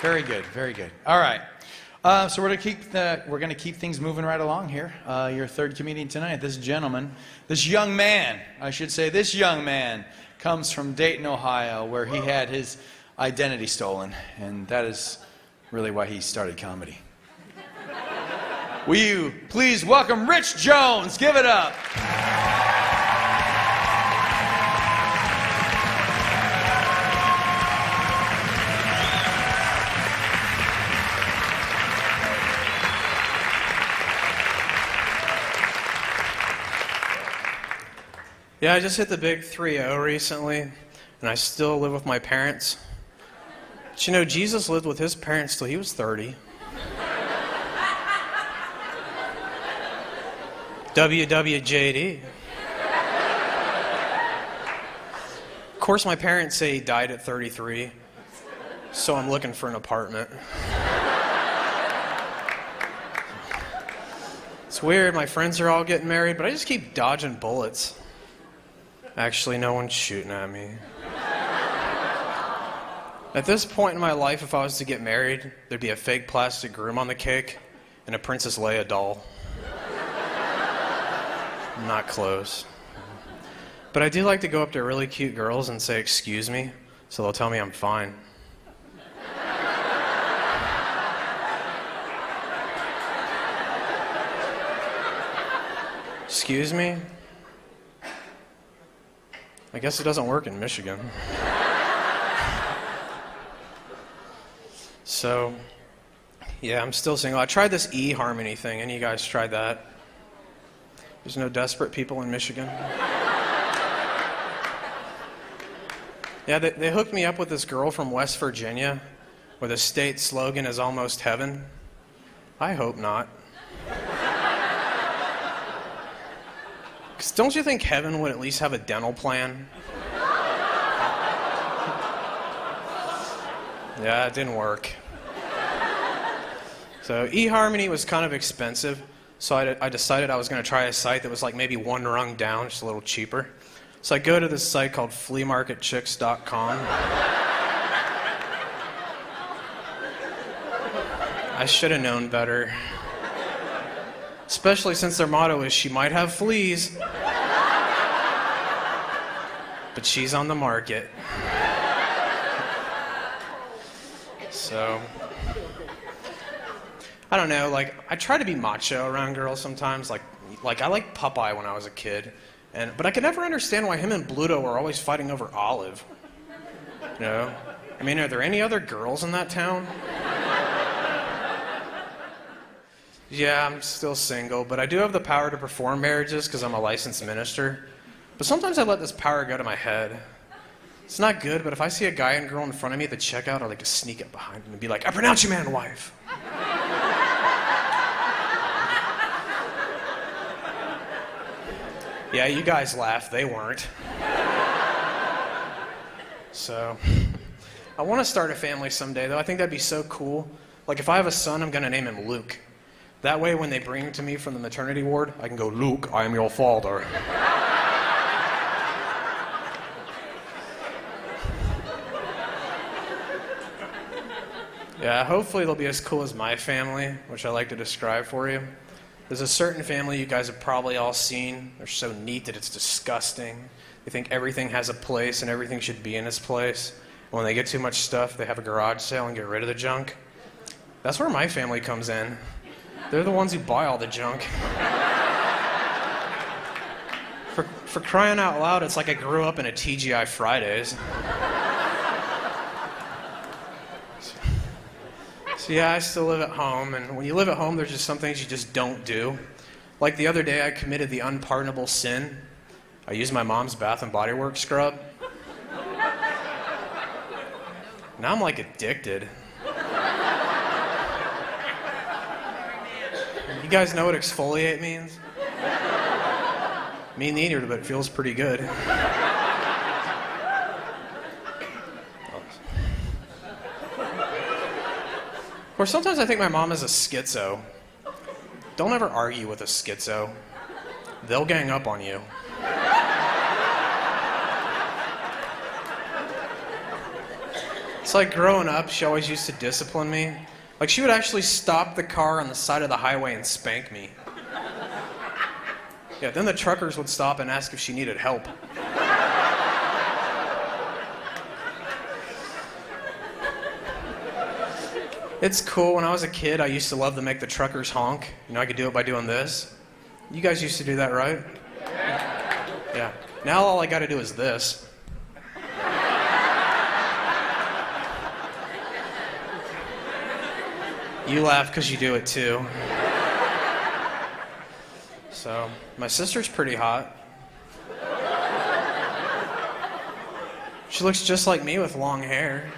Very good, very good. All right. So we're gonna keep things moving right along here. Your third comedian tonight, this young man, comes from Dayton, Ohio, where he had his identity stolen, and that is really why he started comedy. Will you please welcome Rich Jones? Give it up. Yeah, I just hit the big 3-0 recently, and I still live with my parents. But you know, Jesus lived with his parents till he was 30. WWJD. Of course, my parents say he died at 33, so I'm looking for an apartment. It's weird, my friends are all getting married, but I just keep dodging bullets. Actually, no one's shooting at me. At this point in my life, if I was to get married, there'd be a fake plastic groom on the cake and a Princess Leia doll. Not close. But I do like to go up to really cute girls and say, "Excuse me," so they'll tell me I'm fine. Excuse me? I guess it doesn't work in Michigan. So, yeah, I'm still single. I tried this eHarmony thing. Any of you guys tried that? There's no desperate people in Michigan. Yeah, they hooked me up with this girl from West Virginia where the state slogan is almost heaven. I hope not. Don't you think heaven would at least have a dental plan? Yeah, it didn't work. So eHarmony was kind of expensive, so I decided I was going to try a site that was like maybe one rung down, just a little cheaper. So I go to this site called fleamarketchicks.com. I should have known better. Especially since their motto is, "She might have fleas, but she's on the market." So, I don't know, like, I try to be macho around girls sometimes. Like I liked Popeye when I was a kid, but I could never understand why him and Bluto were always fighting over Olive. You know? I mean, are there any other girls in that town? Yeah, I'm still single, but I do have the power to perform marriages because I'm a licensed minister. But sometimes I let this power go to my head. It's not good, but if I see a guy and girl in front of me at the checkout, I like to sneak up behind them and be like, "I pronounce you man and wife." Yeah, you guys laugh. They weren't. So, I want to start a family someday, though. I think that'd be so cool. Like, if I have a son, I'm going to name him Luke. That way, when they bring him to me from the maternity ward, I can go, "Luke, I am your father." Yeah, hopefully they'll be as cool as my family, which I like to describe for you. There's a certain family you guys have probably all seen. They're so neat that it's disgusting. They think everything has a place and everything should be in its place. And when they get too much stuff, they have a garage sale and get rid of the junk. That's where my family comes in. They're the ones who buy all the junk. For crying out loud, it's like I grew up in a TGI Fridays. So yeah, I still live at home, and when you live at home, there's just some things you just don't do. Like the other day, I committed the unpardonable sin. I used my mom's Bath & Body Works scrub. Now I'm like addicted. You guys know what exfoliate means? Me neither, but it feels pretty good. Or sometimes I think my mom is a schizo. Don't ever argue with a schizo. They'll gang up on you. It's like growing up, she always used to discipline me. Like she would actually stop the car on the side of the highway and spank me. Yeah, then the truckers would stop and ask if she needed help. It's cool. When I was a kid, I used to love to make the truckers honk. You know, I could do it by doing this. You guys used to do that, right? Yeah. Now all I got to do is this. You laugh because you do it too. So, my sister's pretty hot. She looks just like me with long hair.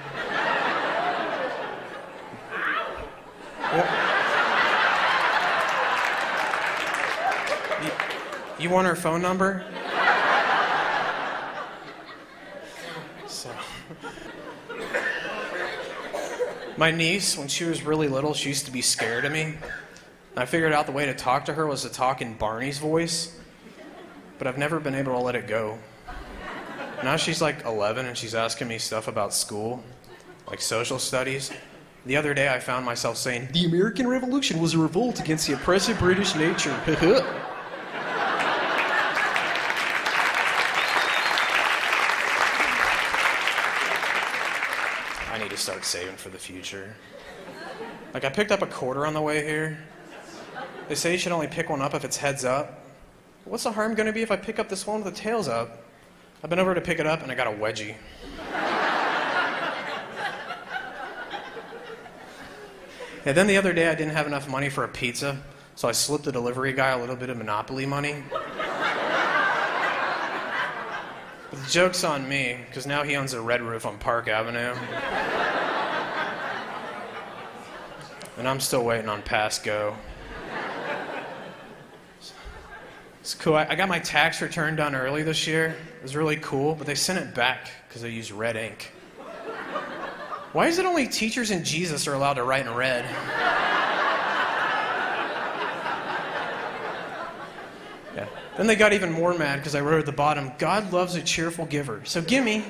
You want her phone number? So, my niece, when she was really little, she used to be scared of me. I figured out the way to talk to her was to talk in Barney's voice, but I've never been able to let it go. Now she's like 11 and she's asking me stuff about school, like social studies. The other day I found myself saying, "The American Revolution was a revolt against the oppressive British nature." I need to start saving for the future. Like I picked up a quarter on the way here. They say you should only pick one up if it's heads up. What's the harm going to be if I pick up this one with the tails up? I've been over to pick it up and I got a wedgie. And then the other day I didn't have enough money for a pizza, so I slipped the delivery guy a little bit of Monopoly money. But the joke's on me, because now he owns a red roof on Park Avenue. And I'm still waiting on Pass Go. It's cool. I got my tax return done early this year. It was really cool, but they sent it back because they used red ink. Why is it only teachers and Jesus are allowed to write in red? Yeah. Then they got even more mad because I wrote at the bottom, "God loves a cheerful giver, so gimme."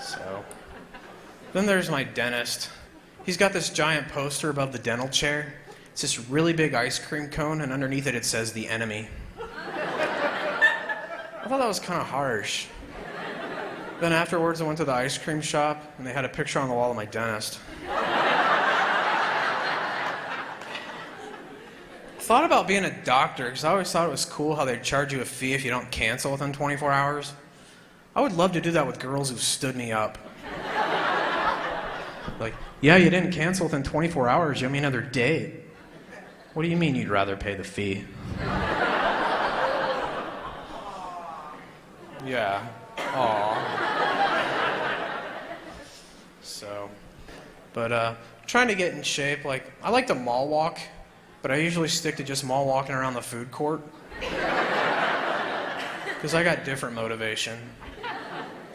So, then there's my dentist. He's got this giant poster above the dental chair. It's this really big ice cream cone, and underneath it, it says "The Enemy." I thought that was kind of harsh. Then afterwards, I went to the ice cream shop, and they had a picture on the wall of my dentist. I thought about being a doctor, because I always thought it was cool how they'd charge you a fee if you don't cancel within 24 hours. I would love to do that with girls who stood me up. Like, "Yeah, you didn't cancel within 24 hours, you owe me another date." What do you mean you'd rather pay the fee? Yeah. Aw. So, but trying to get in shape. Like, I like to mall walk, but I usually stick to just mall walking around the food court. Because I got different motivation.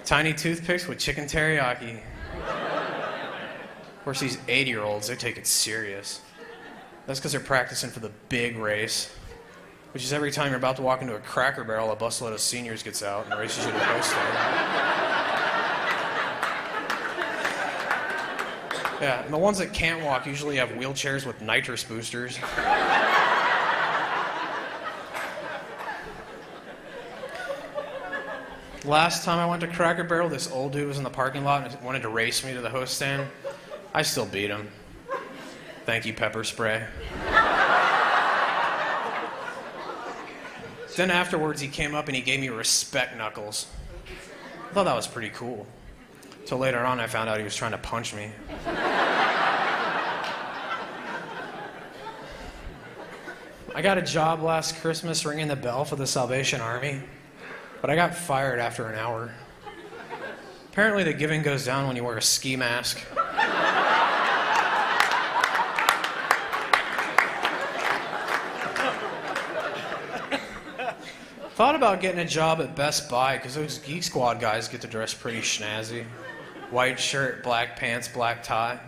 Tiny toothpicks with chicken teriyaki. Of course, these 80-year-olds, they take it serious. That's because they're practicing for the big race, which is every time you're about to walk into a Cracker Barrel, a busload of seniors gets out and races you to the host stand. Yeah, and the ones that can't walk usually have wheelchairs with nitrous boosters. Last time I went to Cracker Barrel, this old dude was in the parking lot and wanted to race me to the host stand. I still beat him. Thank you, pepper spray. Then afterwards, he came up and he gave me respect knuckles. I thought that was pretty cool. Till later on, I found out he was trying to punch me. I got a job last Christmas ringing the bell for the Salvation Army, but I got fired after an hour. Apparently, the giving goes down when you wear a ski mask. Thought about getting a job at Best Buy because those Geek Squad guys get to dress pretty snazzy. White shirt, black pants, black tie.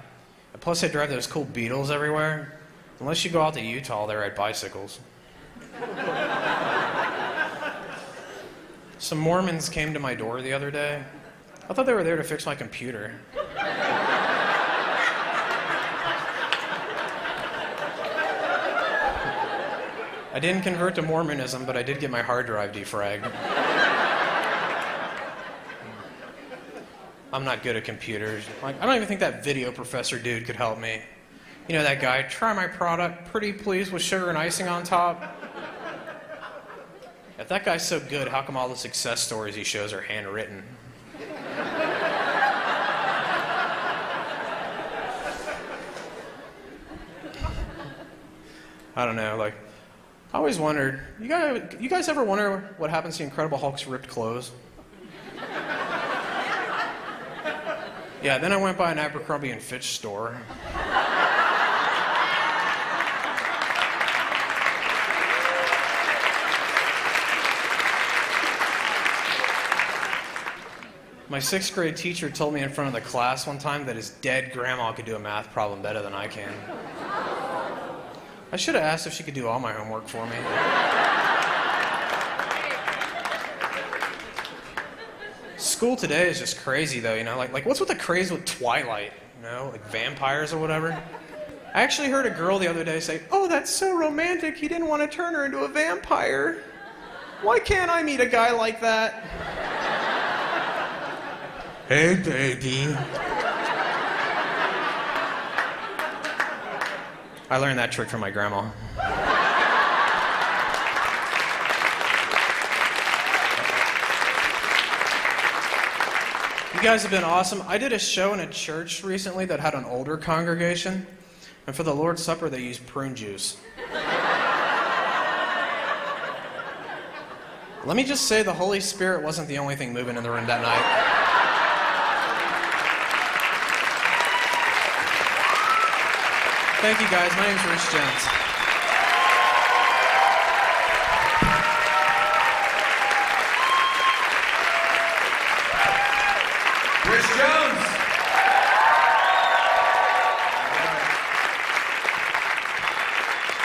And plus they drive those cool Beetles everywhere. Unless you go out to Utah, they ride bicycles. Some Mormons came to my door the other day. I thought they were there to fix my computer. I didn't convert to Mormonism, but I did get my hard drive defragged. I'm not good at computers. Like, I don't even think that video professor dude could help me. You know that guy, try my product, pretty please, with sugar and icing on top. If that guy's so good, how come all the success stories he shows are handwritten? I don't know, like, I always wondered, you guys ever wonder what happens to Incredible Hulk's ripped clothes? Yeah, then I went by an Abercrombie & Fitch store. My 6th grade teacher told me in front of the class one time that his dead grandma could do a math problem better than I can. I should have asked if she could do all my homework for me. School today is just crazy, though, you know? Like what's with the craze with Twilight, you know? Like vampires or whatever? I actually heard a girl the other day say, "Oh, that's so romantic, he didn't want to turn her into a vampire. Why can't I meet a guy like that?" Hey, baby. I learned that trick from my grandma. You guys have been awesome. I did a show in a church recently that had an older congregation, and for the Lord's Supper they used prune juice. Let me just say the Holy Spirit wasn't the only thing moving in the room that night. Thank you, guys. My name's Rich Jones. Rich Jones.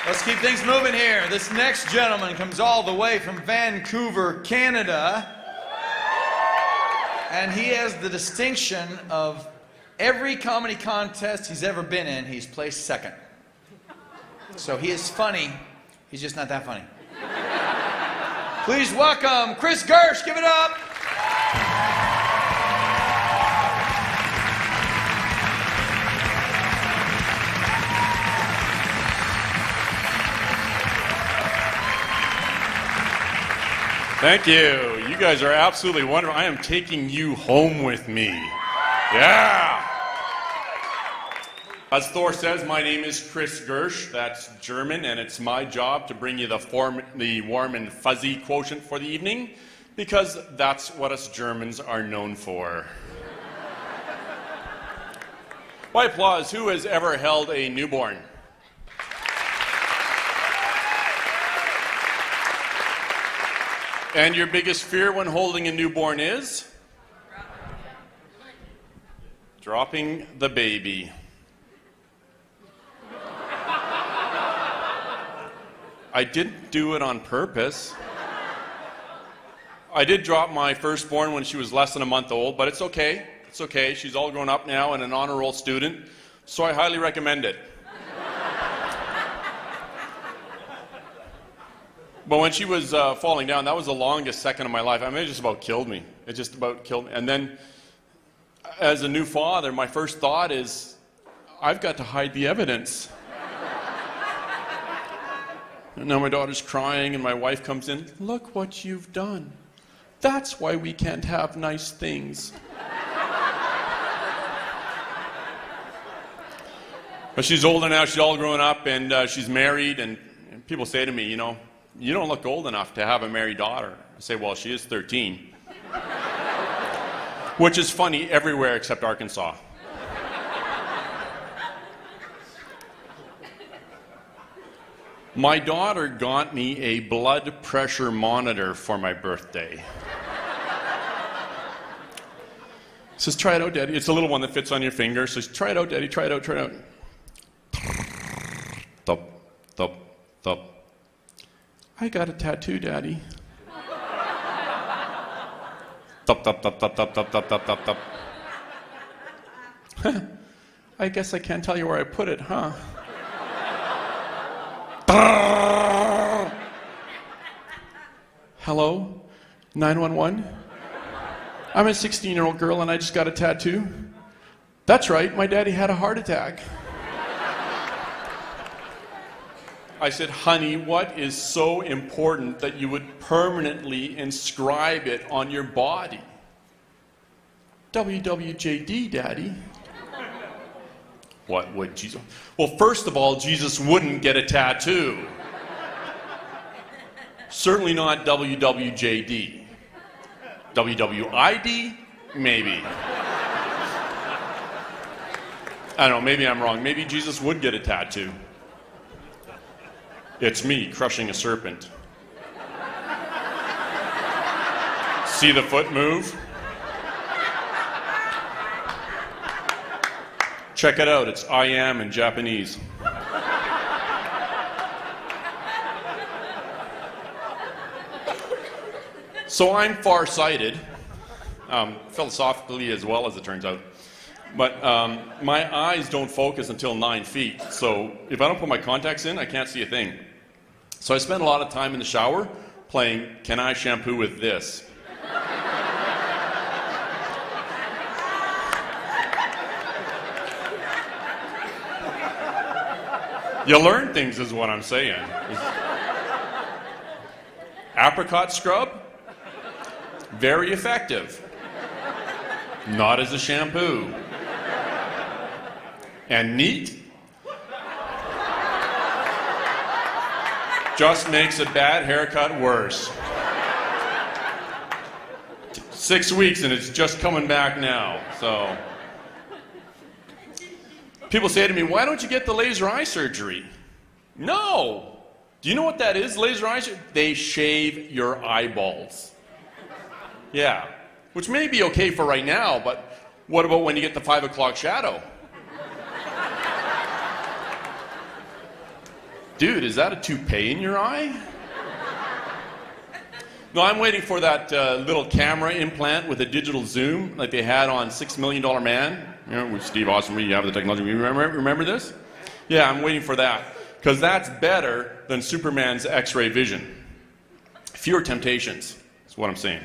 Let's keep things moving here. This next gentleman comes all the way from Vancouver, Canada. And he has the distinction of every comedy contest he's ever been in, he's placed second. So he is funny, he's just not that funny. Please welcome Chris Gursche, give it up. Thank you. You guys are absolutely wonderful. I am taking you home with me. Yeah. As Thor says, my name is Chris Gursche. That's German, and it's my job to bring you the warm and fuzzy quotient for the evening, because that's what us Germans are known for. By applause, who has ever held a newborn? And your biggest fear when holding a newborn is? Dropping the baby. I didn't do it on purpose. I did drop my firstborn when she was less than a month old, but it's okay. It's okay. She's all grown up now and an honor roll student, so I highly recommend it. But when she was falling down, that was the longest second of my life. I mean, it just about killed me. It just about killed me. And then, as a new father, my first thought is, I've got to hide the evidence. And now my daughter's crying, and my wife comes in. Look what you've done. That's why we can't have nice things. But she's older now. She's all grown up, and she's married. And people say to me, you know, you don't look old enough to have a married daughter. I say, well, she is 13. Which is funny everywhere except Arkansas. My daughter got me a blood pressure monitor for my birthday. Says, try it out, Daddy. It's a little one that fits on your finger. Says, try it out, Daddy. Try it out, try it out. Thump, thump, thump. I got a tattoo, Daddy. Thup, thup, thup, thup, thup, thup, thup, thup, thup, thup. I guess I can't tell you where I put it, huh? Hello? 911? I'm a 16-year-old girl and I just got a tattoo. That's right, my daddy had a heart attack. I said, honey, what is so important that you would permanently inscribe it on your body? WWJD, Daddy. What would Jesus? Well, first of all, Jesus wouldn't get a tattoo. Certainly not WWJD. WWID? Maybe. I don't know, maybe I'm wrong. Maybe Jesus would get a tattoo. It's me crushing a serpent. See the foot move? Check it out, it's I am in Japanese. So I'm farsighted, philosophically as well as it turns out. But my eyes don't focus until 9 feet. So if I don't put my contacts in, I can't see a thing. So I spend a lot of time in the shower playing, can I shampoo with this? You learn things is what I'm saying. Apricot scrub, very effective. Not as a shampoo. And neat, just makes a bad haircut worse. 6 weeks and it's just coming back now, so. People say to me, why don't you get the laser eye surgery? No. Do you know what that is, laser eye surgery? They shave your eyeballs. Yeah, which may be okay for right now, but what about when you get the 5 o'clock shadow? Dude, is that a toupee in your eye? No, I'm waiting for that little camera implant with a digital zoom like they had on $6 Million Man. You know, with Steve Austin, you have the technology. You remember this? Yeah, I'm waiting for that. Because that's better than Superman's X-ray vision. Fewer temptations, is what I'm saying.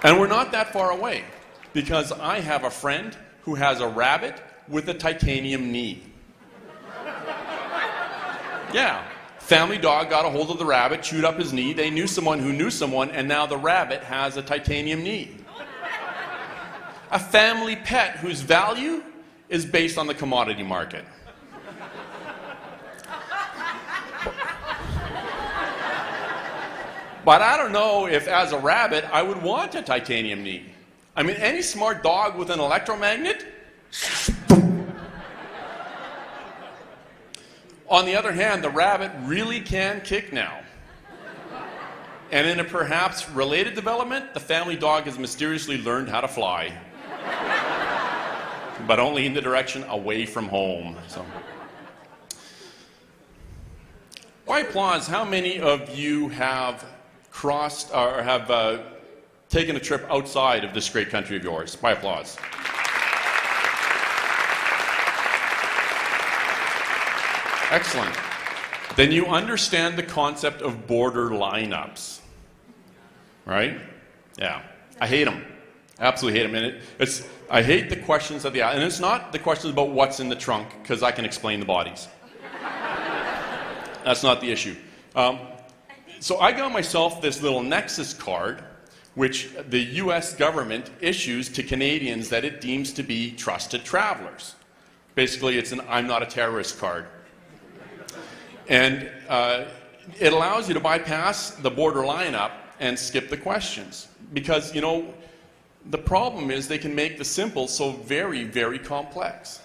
And we're not that far away. Because I have a friend who has a rabbit with a titanium knee. Yeah. Family dog got a hold of the rabbit, chewed up his knee. They knew someone who knew someone, and now the rabbit has a titanium knee. A family pet whose value is based on the commodity market. But I don't know if, as a rabbit, I would want a titanium knee. I mean, any smart dog with an electromagnet? On the other hand, the rabbit really can kick now. And in a perhaps related development, the family dog has mysteriously learned how to fly. But only in the direction away from home. So. By applause, how many of you have crossed or have taken a trip outside of this great country of yours? By applause. Excellent. Then you understand the concept of border lineups. Right? Yeah. I hate them. Absolutely hate them. And I hate the questions of the and it's not the questions about what's in the trunk, because I can explain the bodies. That's not the issue. So I got myself this little Nexus card, which the US government issues to Canadians that it deems to be trusted travelers. Basically, it's an I'm not a terrorist card. And it allows you to bypass the border lineup and skip the questions. Because, you know, the problem is they can make the simple so very, very complex.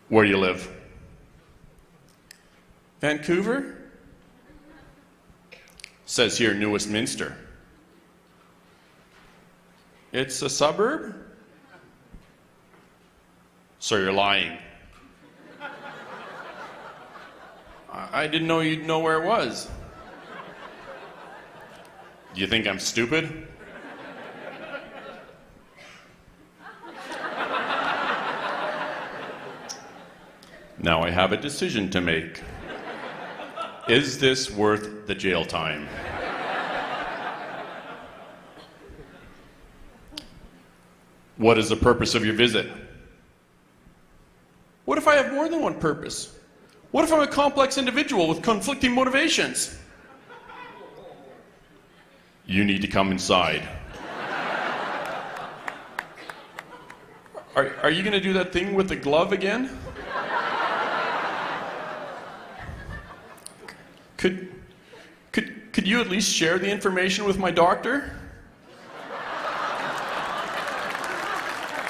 Where do you live? Vancouver? Says here, New Westminster. It's a suburb? So you're lying. I didn't know you'd know where it was. Do you think I'm stupid? Now I have a decision to make. Is this worth the jail time? What is the purpose of your visit? What if I have more than one purpose? What if I'm a complex individual with conflicting motivations? You need to come inside. Are you going to do that thing with the glove again? Could you at least share the information with my doctor?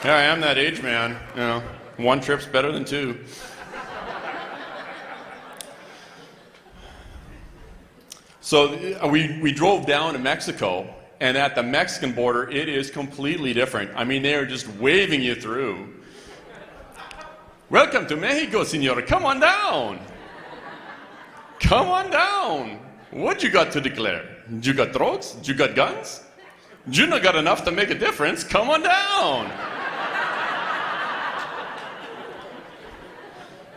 Yeah, I am that age, man. You know, one trip's better than two. So we drove down to Mexico, and at the Mexican border, it is completely different. I mean, they are just waving you through. Welcome to Mexico, senor. Come on down. Come on down. What you got to declare? You got drugs? You got guns? You not got enough to make a difference? Come on down.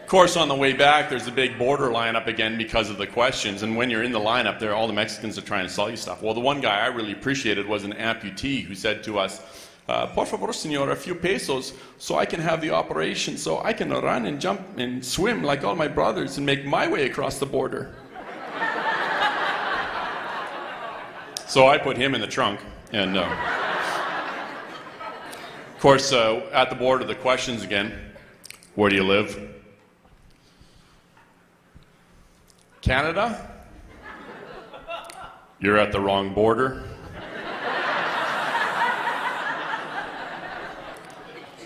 Of course, on the way back, there's a big border lineup again because of the questions. And when you're in the lineup, there, all the Mexicans are trying to sell you stuff. Well, the one guy I really appreciated was an amputee who said to us, por favor, senor, a few pesos so I can have the operation, so I can run and jump and swim like all my brothers and make my way across the border. So I put him in the trunk. And, of course, at the border, the questions again. Where do you live? Canada? You're at the wrong border.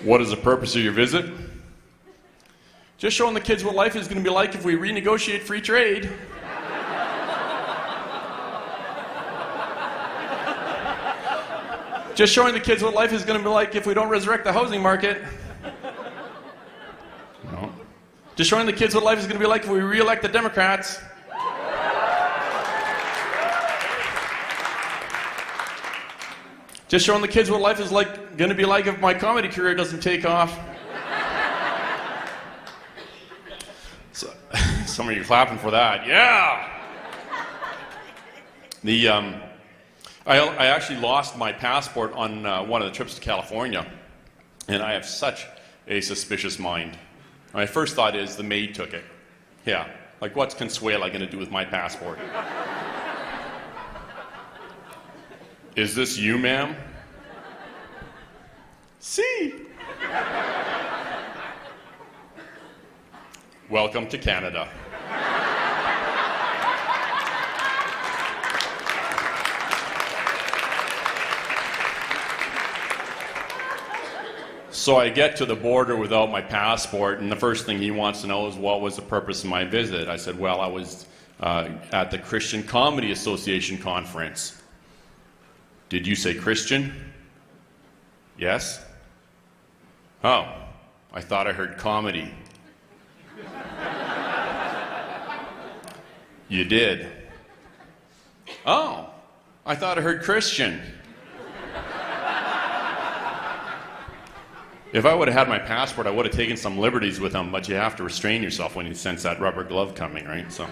What is the purpose of your visit? Just showing the kids what life is going to be like if we renegotiate free trade. Just showing the kids what life is going to be like if we don't resurrect the housing market. No. Just showing the kids what life is going to be like if we re-elect the Democrats. Just showing the kids what life is like going to be like if my comedy career doesn't take off. So, some of you clapping for that. Yeah! I actually lost my passport on one of the trips to California, and I have such a suspicious mind. My first thought is the maid took it. Yeah, like what's Consuela going to do with my passport? Is this you, ma'am? See. Welcome to Canada. So I get to the border without my passport, and the first thing he wants to know is what was the purpose of my visit. I said, well, I was at the Christian Comedy Association conference. Did you say Christian? Yes. Oh, I thought I heard comedy. You did. Oh, I thought I heard Christian. If I would have had my passport, I would have taken some liberties with him, but you have to restrain yourself when you sense that rubber glove coming, right? So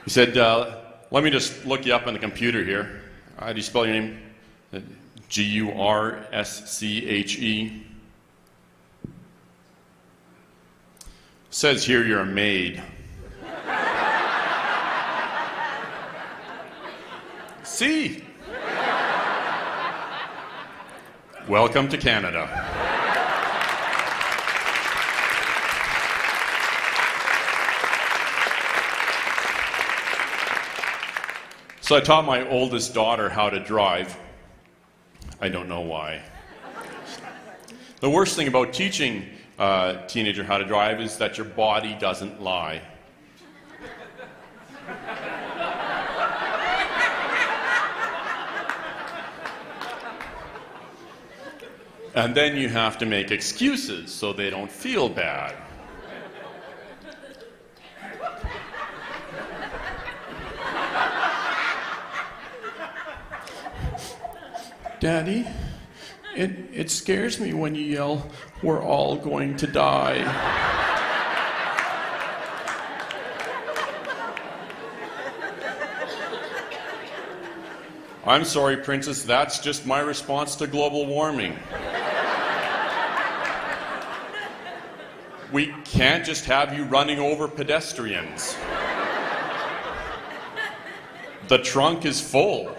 he said, let me just look you up on the computer here. How do you spell your name? Gursche. Says here you're a maid. See? Welcome to Canada. So I taught my oldest daughter how to drive. I don't know why. The worst thing about teaching a teenager how to drive is that your body doesn't lie. And then you have to make excuses so they don't feel bad. Daddy, it scares me when you yell, "We're all going to die." I'm sorry, Princess, that's just my response to global warming. We can't just have you running over pedestrians. The trunk is full.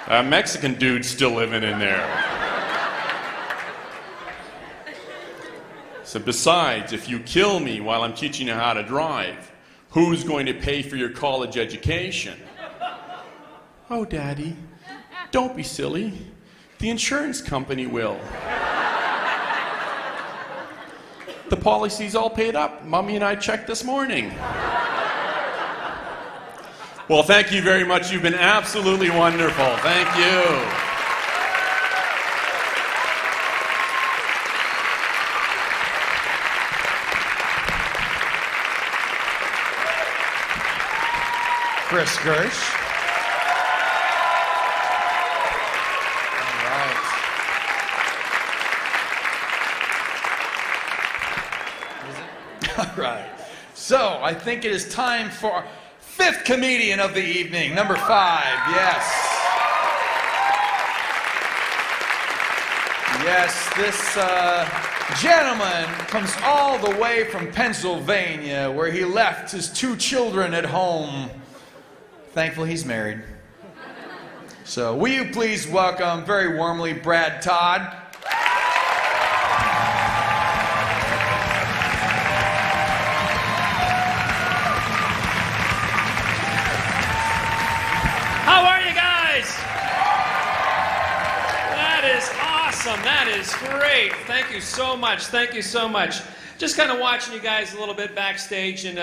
A Mexican dude's still living in there. So besides, if you kill me while I'm teaching you how to drive, who's going to pay for your college education? Oh, Daddy, don't be silly. The insurance company will. The policy's all paid up. Mommy and I checked this morning. Well, thank you very much. You've been absolutely wonderful. Thank you. Chris Gursche. All right. So I think it is time for our fifth comedian of the evening, number 5. Yes. Yes, this gentleman comes all the way from Pennsylvania, where he left his 2 children at home. Thankfully, he's married. So will you please welcome very warmly Brad Todd. How are you guys? That is awesome. That is great. Thank you so much. Thank you so much. Just kind of watching you guys a little bit backstage and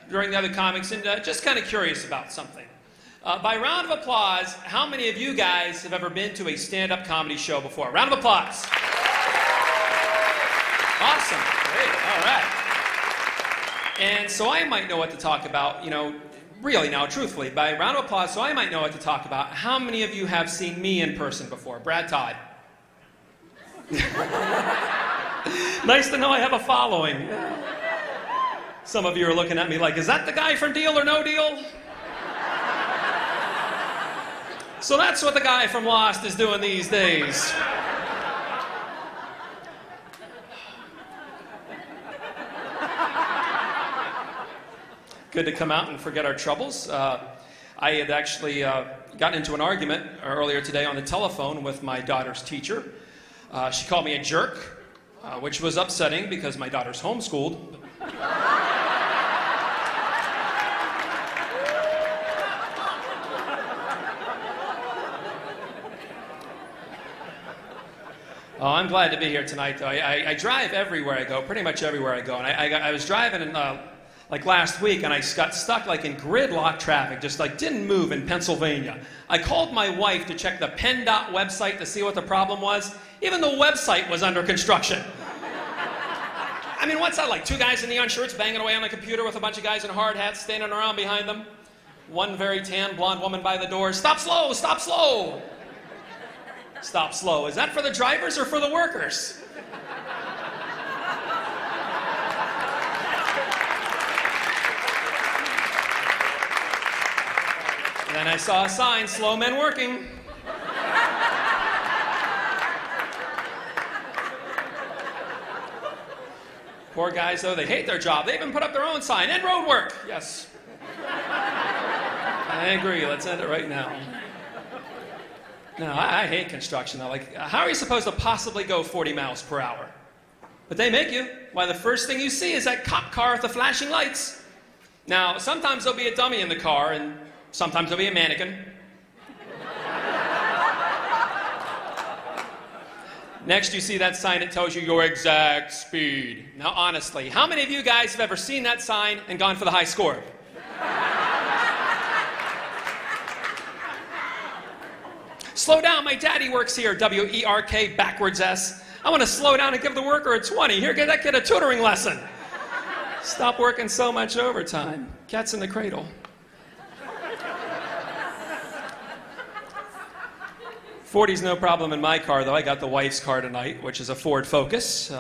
during the other comics, and just kind of curious about something. By round of applause, how many of you guys have ever been to a stand-up comedy show before? Round of applause. Awesome. Great. All right. And so I might know what to talk about, you know, really now, truthfully, by round of applause, so I might know what to talk about. How many of you have seen me in person before? Brad Todd. Nice to know I have a following. Some of you are looking at me like, is that the guy from Deal or No Deal? So that's what the guy from Lost is doing these days. Good to come out and forget our troubles. I had actually gotten into an argument earlier today on the telephone with my daughter's teacher. She called me a jerk, which was upsetting because my daughter's homeschooled. Oh, I'm glad to be here tonight, though. I drive everywhere I go, pretty much everywhere I go. And I was driving in, like last week, and I got stuck like in gridlock traffic, just like didn't move in Pennsylvania. I called my wife to check the PennDOT website to see what the problem was. Even the website was under construction. I mean, what's that like? 2 guys in neon shirts banging away on a computer with a bunch of guys in hard hats standing around behind them. One very tan blonde woman by the door. Stop slow! Stop slow! Stop slow. Is that for the drivers or for the workers? And then I saw a sign, slow men working. Poor guys, though, they hate their job. They even put up their own sign, end road work. Yes. I agree. Let's end it right now. No, I hate construction, though. Like, how are you supposed to possibly go 40 miles per hour? But they make you. Why, the first thing you see is that cop car with the flashing lights. Now, sometimes there'll be a dummy in the car, and sometimes there'll be a mannequin. Next, you see that sign that tells you your exact speed. Now, honestly, how many of you guys have ever seen that sign and gone for the high score? Slow down, my daddy works here, W-E-R-K, backwards S. I want to slow down and give the worker a 20. Here, get that kid a tutoring lesson. Stop working so much overtime. Cat's in the cradle. 40's no problem in my car, though. I got the wife's car tonight, which is a Ford Focus.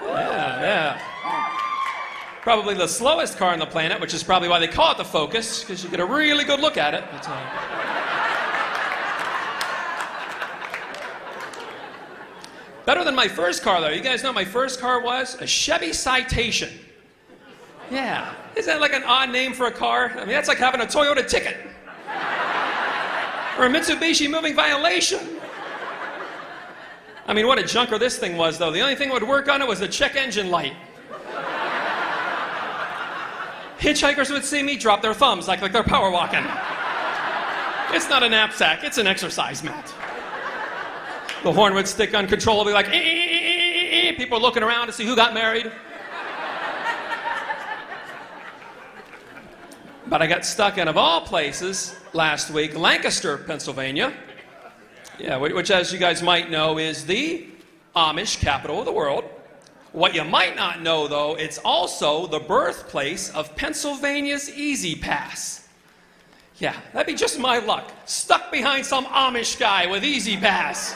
Yeah. Probably the slowest car on the planet, which is probably why they call it the Focus, because you get a really good look at it. But, better than my first car, though. You guys know what my first car was? A Chevy Citation. Yeah. Isn't that like an odd name for a car? I mean, that's like having a Toyota Ticket. Or a Mitsubishi Moving Violation. I mean, what a junker this thing was, though. The only thing that would work on it was the check engine light. Hitchhikers would see me drop their thumbs like they're power walking. It's not a knapsack, it's an exercise mat. The horn would stick uncontrollably like, people looking around to see who got married. But I got stuck in, of all places, last week, Lancaster, Pennsylvania. Yeah, which, as you guys might know, is the Amish capital of the world. What you might not know, though, it's also the birthplace of Pennsylvania's Easy Pass. Yeah, that'd be just my luck. Stuck behind some Amish guy with Easy Pass.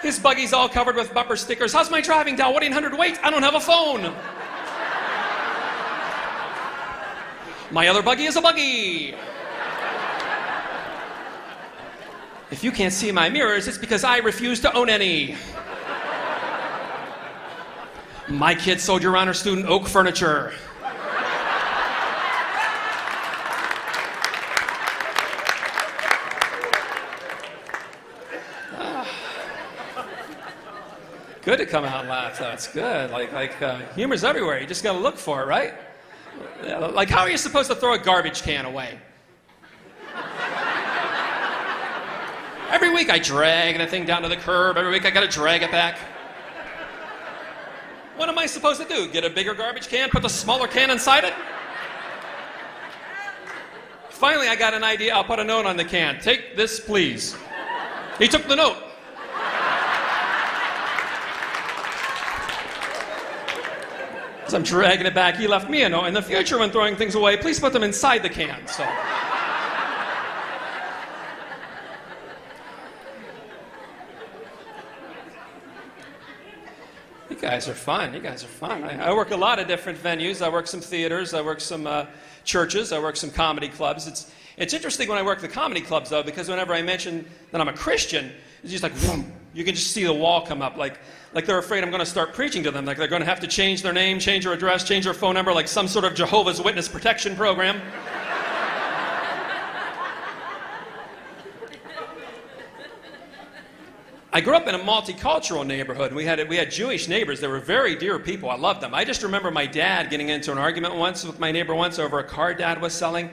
His buggy's all covered with bumper stickers. How's my driving down? 1-800-WAIT? I don't have a phone. My other buggy is a buggy. If you can't see my mirrors, it's because I refuse to own any. My kid soldier honor student oak furniture. Good to come out and laugh, though. It's good. Humor's everywhere. You just got to look for it, right? Like, how are you supposed to throw a garbage can away? Every week I drag the thing down to the curb. Every week I got to drag it back. What am I supposed to do? Get a bigger garbage can, put the smaller can inside it? Finally, I got an idea. I'll put a note on the can. Take this, please. He took the note. As I'm dragging it back, he left me a note. In the future, when throwing things away, please put them inside the can. So. You guys are fun. You guys are fun. I work a lot of different venues. I work some theaters. I work some churches. I work some comedy clubs. It's interesting when I work the comedy clubs, though, because whenever I mention that I'm a Christian, it's just like, boom, you can just see the wall come up. Like they're afraid I'm going to start preaching to them. Like they're going to have to change their name, change their address, change their phone number, like some sort of Jehovah's Witness protection program. I grew up in a multicultural neighborhood. We had Jewish neighbors. They were very dear people. I loved them. I just remember my dad getting into an argument once with my neighbor over a car Dad was selling.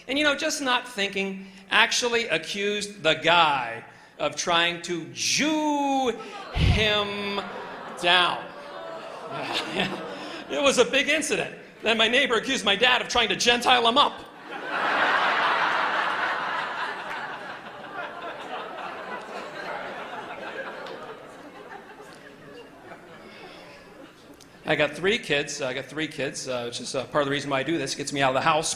And, just not thinking, actually accused the guy of trying to Jew him down. It was a big incident. Then my neighbor accused my dad of trying to Gentile him up. I got three kids, which is part of the reason why I do this. It gets me out of the house.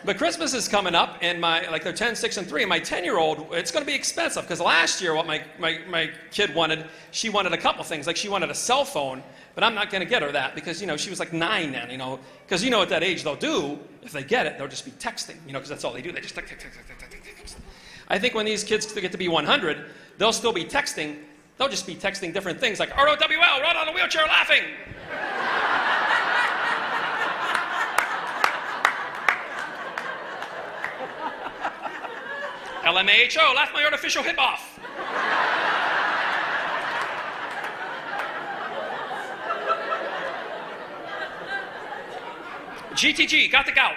But Christmas is coming up, and they're 10, 6, and 3. And my 10-year-old, it's going to be expensive, because last year what my kid wanted, she wanted a couple things. Like, she wanted a cell phone, but I'm not going to get her that, because, she was like 9 then, Because at that age they'll do, if they get it, they'll just be texting, because that's all they do. They just text. I think when these kids get to be 100, they'll still be texting. They'll just be texting different things, like ROWL, run on a wheelchair laughing. LMAHO, laugh my artificial hip off. GTG, got the gout.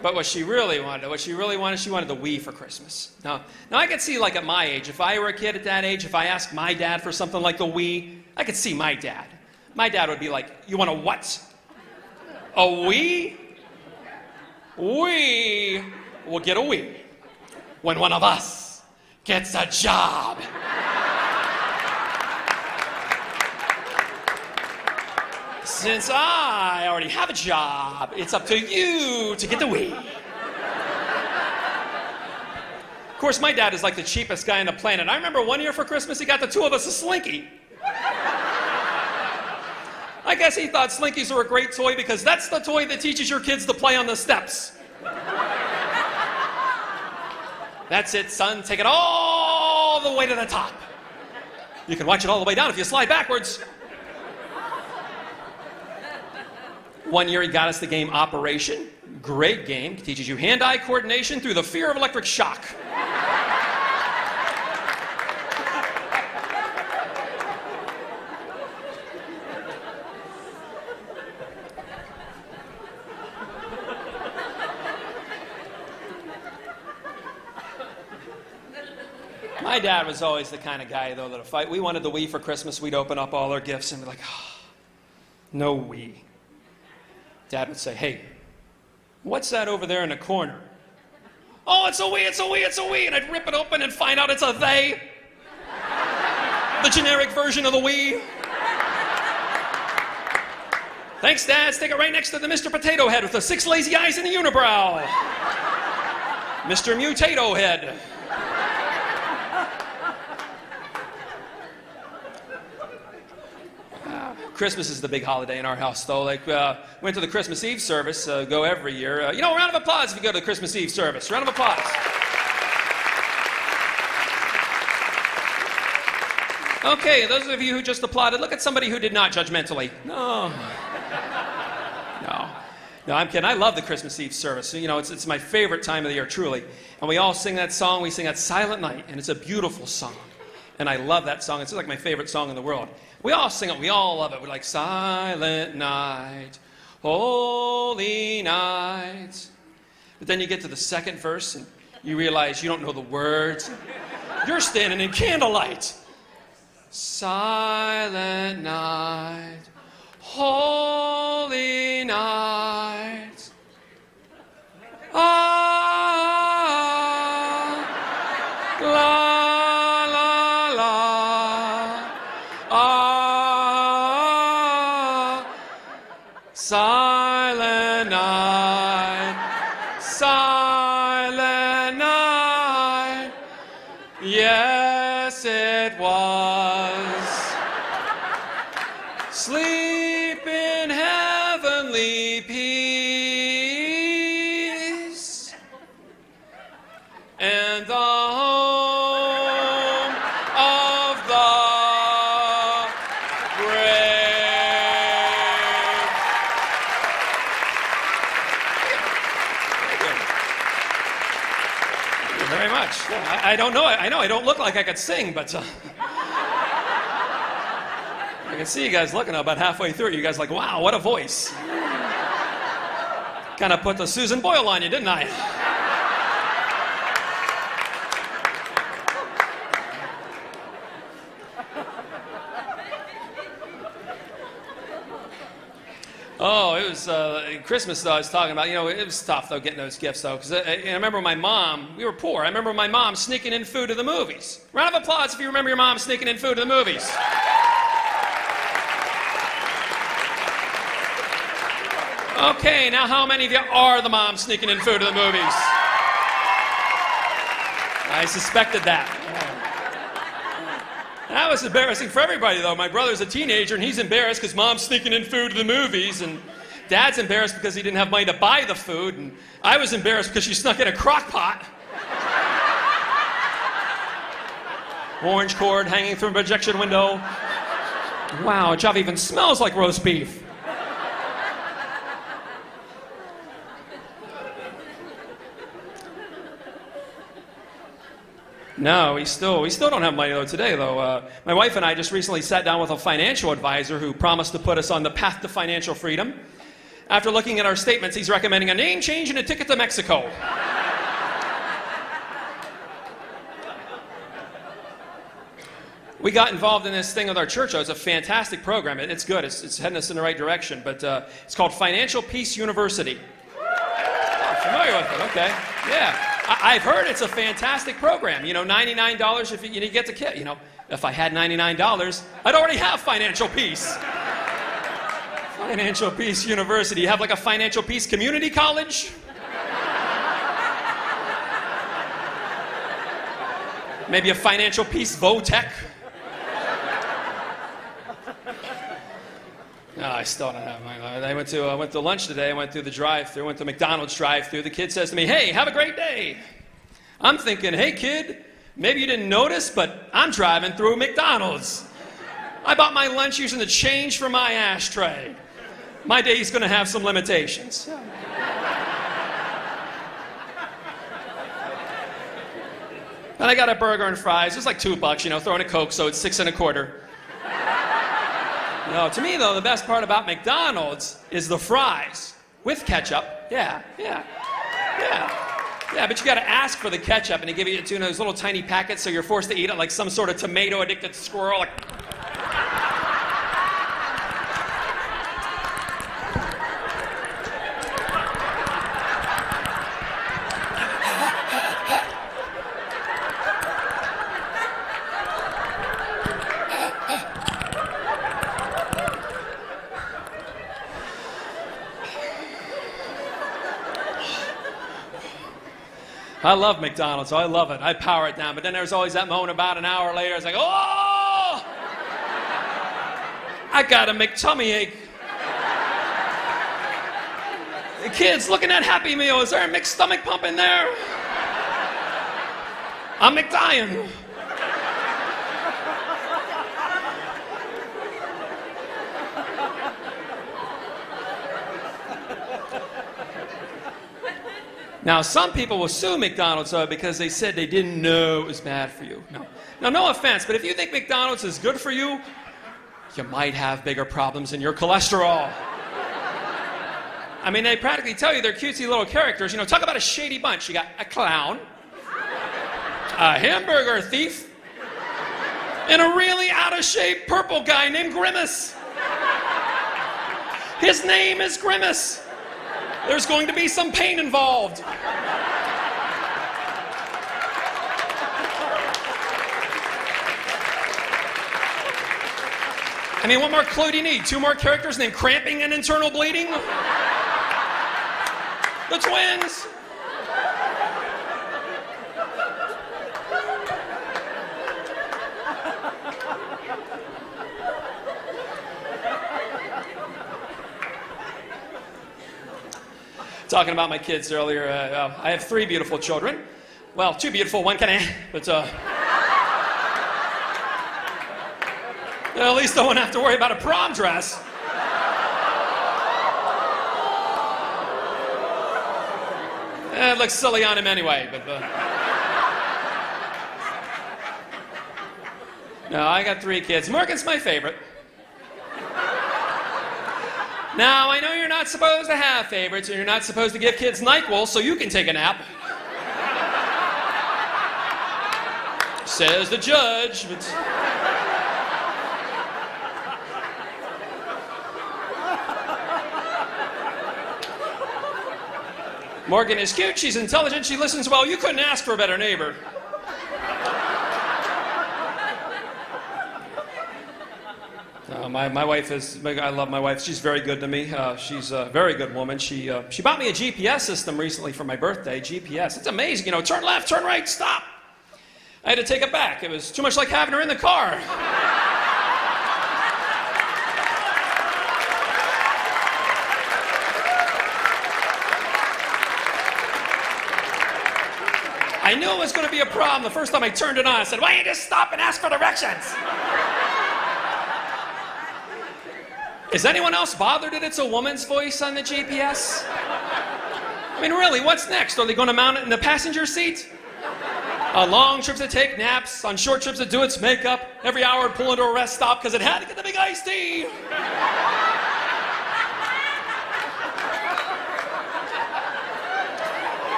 But what she really wanted, she wanted the Wii for Christmas. Now I could see, like, at my age, if I were a kid at that age, if I asked my dad for something like the Wii, I could see my dad. My dad would be like, you want a what? A Wii? We will get a Wii when one of us gets a job. Since I already have a job, it's up to you to get the Wii. Of course, my dad is like the cheapest guy on the planet. I remember one year for Christmas, he got the two of us a Slinky. I guess he thought Slinkies were a great toy because that's the toy that teaches your kids to play on the steps. That's it, son. Take it all the way to the top. You can watch it all the way down if you slide backwards. One year he got us the game Operation. Great game. Teaches you hand-eye coordination through the fear of electric shock. My dad was always the kind of guy, though, that if we wanted the Wii for Christmas, we'd open up all our gifts and be like, oh, no Wii. Dad would say, hey, what's that over there in the corner? Oh, it's a Wii, it's a Wii, it's a Wii. And I'd rip it open and find out it's a they. The generic version of the Wii. Thanks, Dad. Stick it right next to the Mr. Potato Head with the 6 lazy eyes and the unibrow. Mr. Mutato Head. Christmas is the big holiday in our house, though. Like, went to the Christmas Eve service, go every year. Round of applause if you go to the Christmas Eve service. Round of applause. Okay, those of you who just applauded, look at somebody who did not judgmentally. No, I'm kidding. I love the Christmas Eve service. It's my favorite time of the year, truly. And we all sing that song. We sing that Silent Night, and it's a beautiful song. And I love that song. It's like my favorite song in the world. We all sing it. We all love it. We're like, Silent Night, Holy Night. But then you get to the second verse, and you realize you don't know the words. You're standing in candlelight. Silent Night, Holy Night. Ah, la. Silent night, silent night, yes it was. Sleep in heavenly peace, and the home of the brave. Very much. I don't know. I know I don't look like I could sing, but I can see you guys looking about halfway through it. You guys are like, wow, what a voice. Kind of put the Susan Boyle on you, didn't I? Oh, it was Christmas, though, I was talking about. It was tough, though, getting those gifts, though, because I remember my mom, we were poor. I remember my mom sneaking in food to the movies. Round of applause if you remember your mom sneaking in food to the movies. Okay, now how many of you are the mom sneaking in food to the movies? I suspected that. That was embarrassing for everybody, though. My brother's a teenager, and he's embarrassed because mom's sneaking in food to the movies, and dad's embarrassed because he didn't have money to buy the food, and I was embarrassed because she snuck in a crock pot. Orange cord hanging from a projection window. Wow, Java even smells like roast beef. No, we still don't have money, though, today, though. My wife and I just recently sat down with a financial advisor who promised to put us on the path to financial freedom. After looking at our statements, he's recommending a name change and a ticket to Mexico. We got involved in this thing with our church. It's a fantastic program. It's good. It's heading us in the right direction. But it's called Financial Peace University. Oh, familiar with it? Okay. Yeah. I've heard it's a fantastic program. $99 if you get the kit. If I had $99, I'd already have financial peace. Financial Peace University. You have like a financial peace community college? Maybe a financial peace vo-tech? No, I still don't have mine. I went to lunch today. I went through the drive-thru. Went to McDonald's drive-thru. The kid says to me, "Hey, have a great day." I'm thinking, "Hey, kid, maybe you didn't notice, but I'm driving through McDonald's. I bought my lunch using the change from my ashtray. My day's going to have some limitations." And I got a burger and fries. It was like $2, you know, throw in a Coke, so it's 6 1/4. No, to me, though, the best part about McDonald's is the fries with ketchup. Yeah, but you got to ask for the ketchup, and they give you two of those little tiny packets, so you're forced to eat it like some sort of tomato-addicted squirrel. Like... I love McDonald's. I love it. I power it down. But then there's always that moment about an hour later. It's like, oh! I got a McTummy ache. The kids looking at Happy Meal. Is there a McStomach pump in there? I'm McDying. Now, some people will sue McDonald's because they said they didn't know it was bad for you. No. Now, no offense, but if you think McDonald's is good for you, you might have bigger problems in your cholesterol. I mean, they practically tell you they're cutesy little characters. You know, talk about a shady bunch. You got a clown, a hamburger thief, and a really out-of-shape purple guy named Grimace. His name is Grimace. There's going to be some pain involved. I mean, what more clue do you need? 2 more characters named Cramping and Internal Bleeding? The twins! Talking about my kids earlier, I have 3 beautiful children. Well, 2 beautiful, 1 kind of, but at least I won't have to worry about a prom dress. It looks silly on him anyway, but... No, I got 3 kids. Morgan's my favorite. Now, I know you're not supposed to have favorites, and you're not supposed to give kids NyQuil so you can take a nap. Says the judge, but... Morgan is cute, she's intelligent, she listens well. You couldn't ask for a better neighbor. My wife is, I love my wife. She's very good to me. She's a very good woman. She bought me a GPS system recently for my birthday. GPS. It's amazing. You know, turn left, turn right, stop. I had to take it back. It was too much like having her in the car. I knew it was going to be a problem the first time I turned it on. I said, "Why don't you just stop and ask for directions?" Is anyone else bothered that it's a woman's voice on the GPS? I mean, really, what's next? Are they going to mount it in the passenger seat? On long trips to take naps, on short trips to do its makeup, every hour it'd pull into a rest stop because it had to get the big iced tea.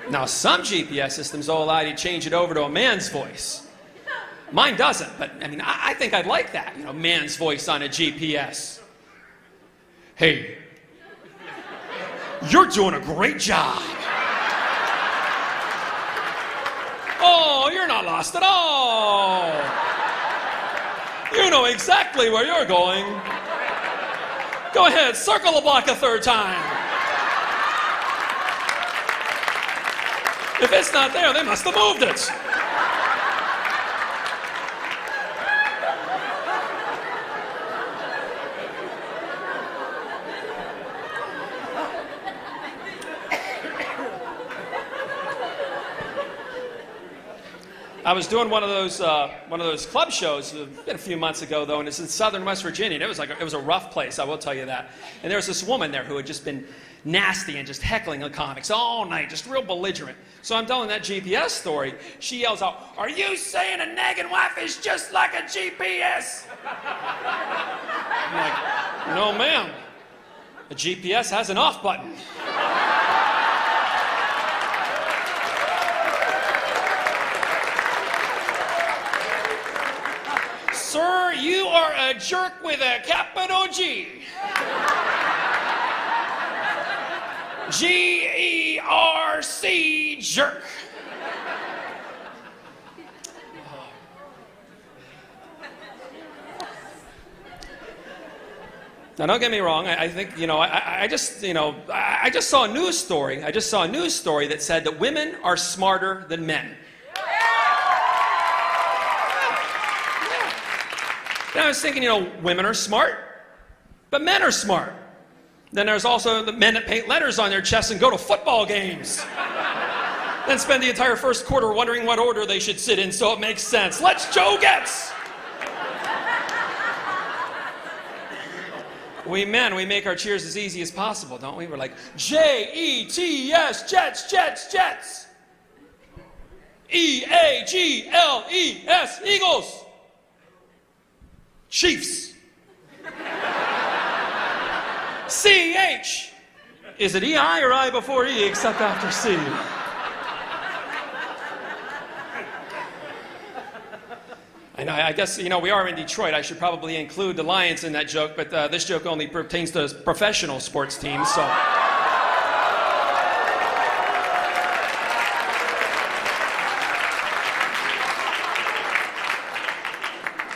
Now, some GPS systems will allow you to change it over to a man's voice. Mine doesn't, but I mean, I think I'd like that, you know, man's voice on a GPS. "Hey, you're doing a great job. you're not lost at all. You know exactly where you're going. Go ahead, circle the block a third time. If it's not there, they must have moved it. I was doing one of those club shows a few months ago, though, and it's in southern West Virginia. And it was a rough place, I will tell you that. And there was this woman there who had just been nasty and just heckling the comics all night, just real belligerent. So I'm telling that GPS story. She yells out, "Are you saying a nagging wife is just like a GPS?" I'm like, "No, ma'am. A GPS has an off button." Sir, you are a jerk with a capital G. G-E-R-C, jerk. Now, don't get me wrong. I think, I just saw a news story. I just saw a news story that said that women are smarter than men. And I was thinking, women are smart, but men are smart. Then there's also the men that paint letters on their chests and go to football games. Then spend the entire first quarter wondering what order they should sit in so it makes sense. Let's Joe Gets! We men, we make our cheers as easy as possible, don't we? We're like, J-E-T-S, Jets, Jets, Jets. E-A-G-L-E-S, Eagles. Chiefs. C-H. Is it E-I or I before E, except after C? I guess, we are in Detroit. I should probably include the Lions in that joke, but this joke only pertains to professional sports teams, so.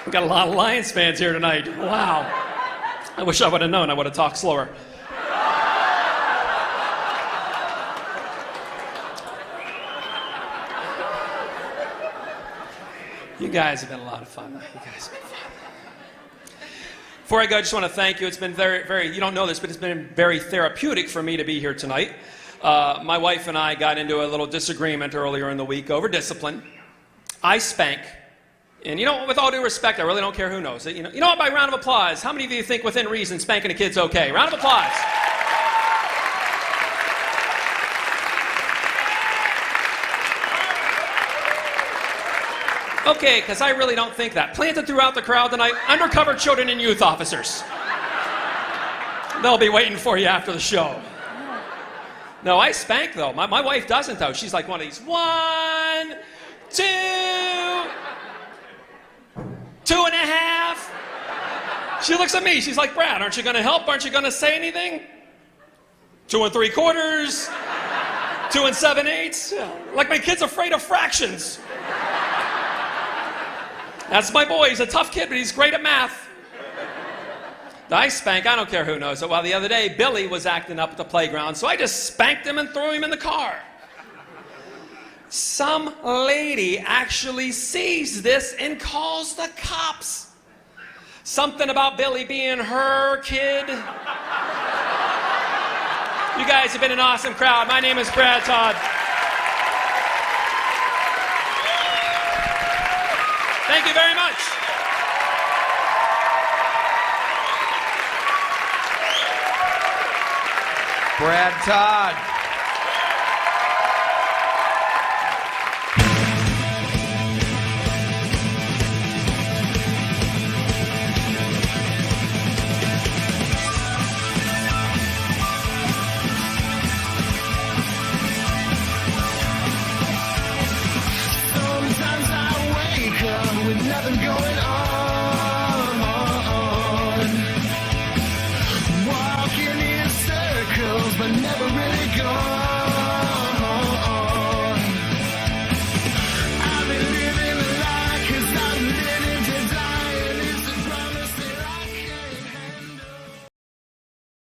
We've got a lot of Lions fans here tonight. Wow. I wish I would have known. I would have talked slower. You guys have been a lot of fun. You guys have been fun. Before I go, I just want to thank you. It's been very, you don't know this, but it's been very therapeutic for me to be here tonight. My wife and I got into a little disagreement earlier in the week over discipline. I spank. And with all due respect, I really don't care who knows it. You know what, by round of applause, how many of you think within reason spanking a kid's okay? Round of applause. Okay, because I really don't think that. Planted throughout the crowd tonight, undercover children and youth officers. They'll be waiting for you after the show. No, I spank, though. My wife doesn't, though. She's like one of these, 1, 2... 2.5. She looks at me. She's like, "Brad, aren't you going to help? Aren't you going to say anything?" 2 3/4. 2 7/8. Like my kid's afraid of fractions. That's my boy. He's a tough kid, but he's great at math. I spank. I don't care who knows it. Well, the other day, Billy was acting up at the playground, so I just spanked him and threw him in the car. Some lady actually sees this and calls the cops. Something about Billy being her kid. You guys have been an awesome crowd. My name is Brad Todd. Thank you very much. Brad Todd. Sometimes I wake up with nothing going